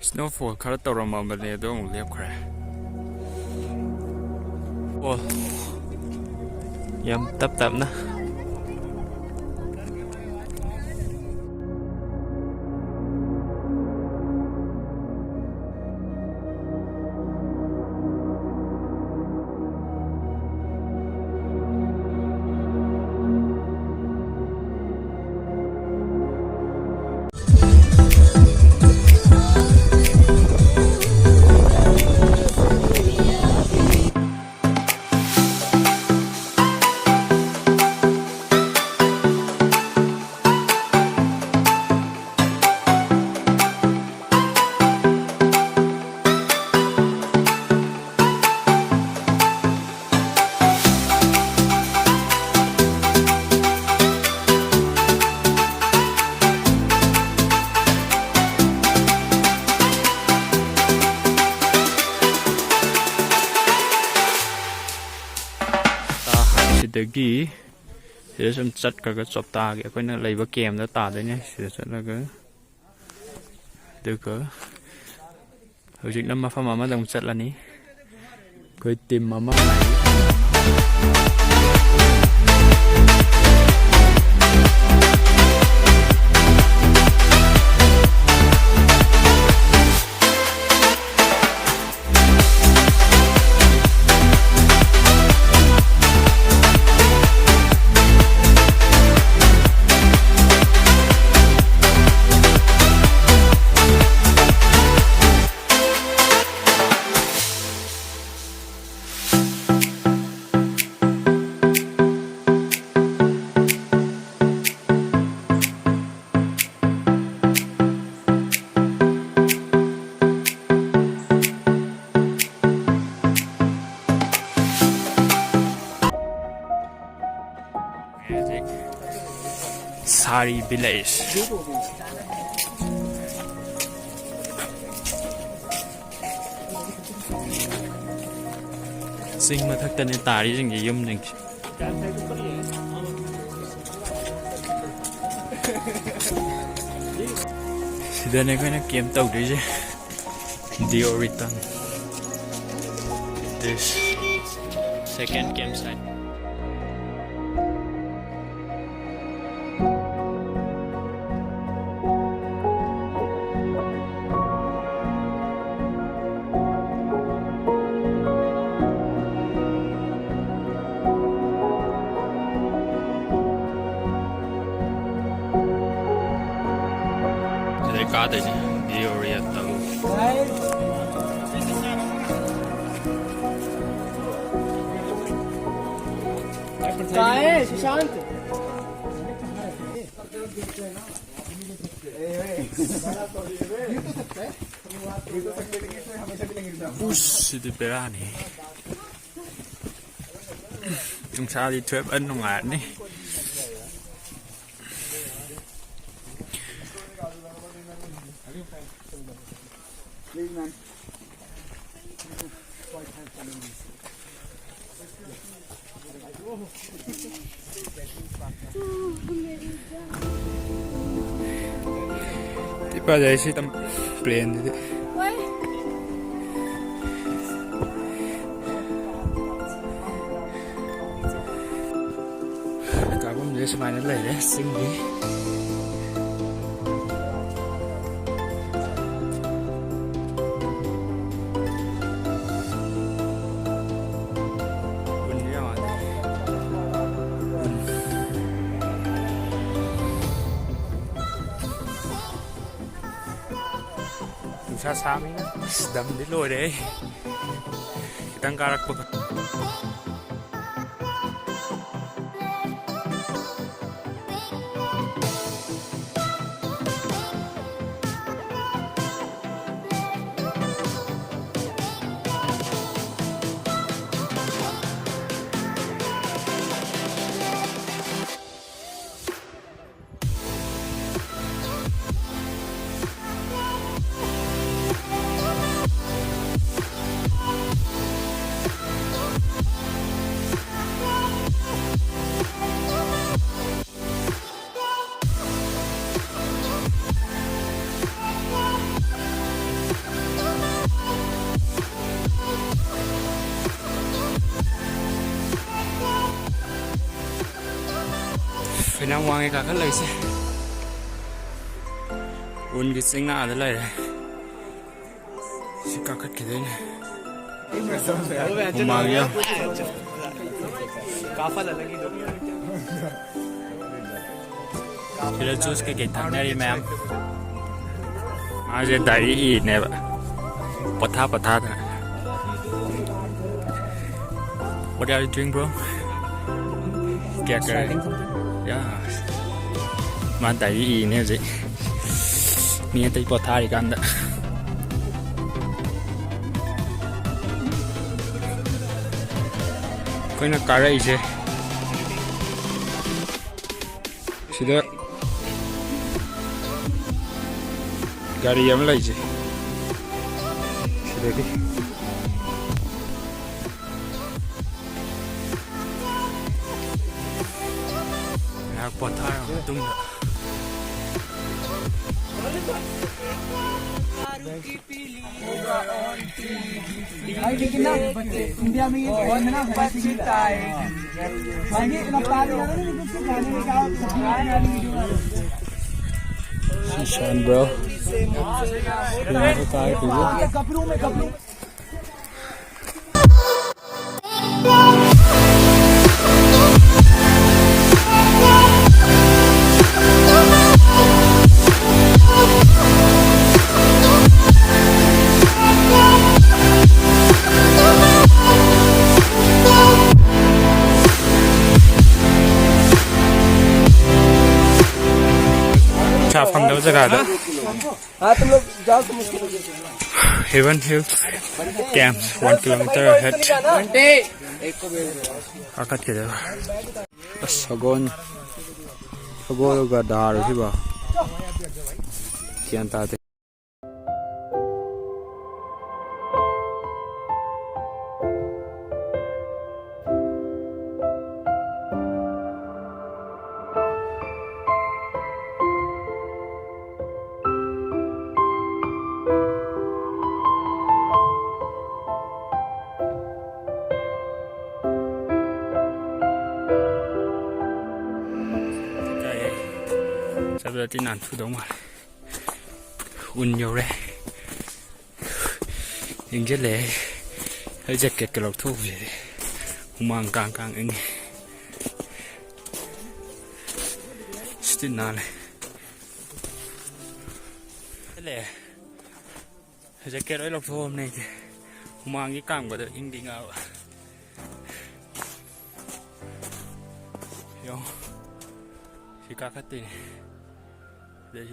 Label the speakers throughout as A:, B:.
A: snowfall ခါတော့တော်မှမလဲတော့လျက်ခရโอ้ยำตับๆนะเด็กกี้เดี๋ยวฉันจัดกับจบตาเกี่ยวกับนั่นอะไรว่าเกมแล้วตาด้วยเนี่ยเดี๋ยวฉันแล้วก็เดี๋ยวก็เอาจริงแล้วมาฟังมาต้องจัดแล้วนี้เคยติมมาไหนsari village สิ่งมาทักแต่ในตาที่ยังยิ้มหนึ่งเดินในก็นักเกมตกด้วยใช่ Deoriatal this second campsite Delicado, Deoriatal.
B: Dai, Sushant.
A: Pussi di berani. Chúng ta đi trip ấn trong ngàn đi. Di ba dahil siya plane dito? Nagkabong dito sa Manila eh, singgi. Sa amin dam di lo deh kita karak po Khi nào ngoài cả các lời xe uốn cái sinh nạ thế này sẽ cả các cái đấy này không mang nhá thì là choose cái thằng này đi mẹ em à giờ đại ý này vậy bật tháp này what are you doing bro kẹt cái yeah mà đại ý này gìมีแต่ปอดทาอีกกันละก็น่าการอะไรสิสิเด้อการยังไม่เลยสิสิเด้อดิอยากปอดทาตุ้ง
B: लेकिन ना India में ये है ना बचता है मांगे ना पानी ना नहीं कुछ खाने में क्या खाने वाली वीडियो
A: शीशान ब्रो
B: कपड़ों में
A: हम दो जगह था
B: हाँ तुम लोग जाओ तुम
A: Heaven Hills Camp 1 kilometer ahead akat ke da sagon ga dar hi ba kian ta te giờ thì nản thu đông mà un nhiều đấy nhưng rất lẽ hơi giật kẹt cái lọc thu về mang càng anh xin nào này rất lẽ hơi giật kẹt đấy lọc thu hôm nay thì mang cái càng vào được in đi ngào hiểu thì các cái tiền đây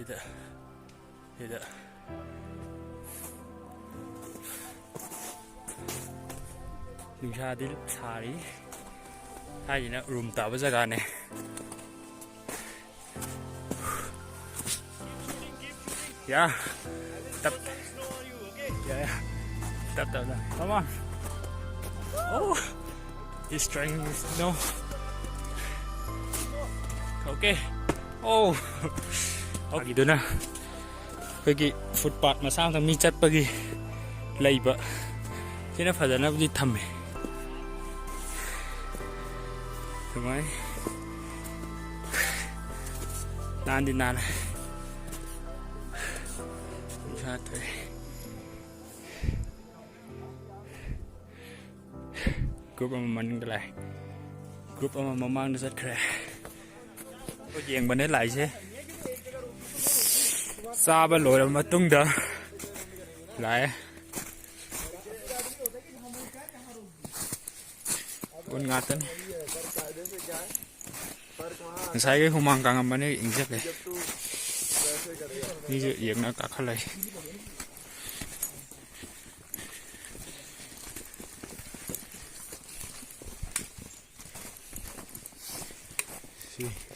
A: tidak đừng ra đi sari hay gì nữa room tạo với gia này yeah tập rồi come on oh this train is no okay oh gitu na pagi footpath masang tang mi chat pagi leiba sina fadana budi thamme tumai nan din nan chat group mình cái này group mà mang nó rất khỏe có chuyện bên đấy lại chứ xa bên lối mà tung đó lại con ngạt đấy sai cái không mang càng bên đấy chắc này như vậy việc nó cả khá này see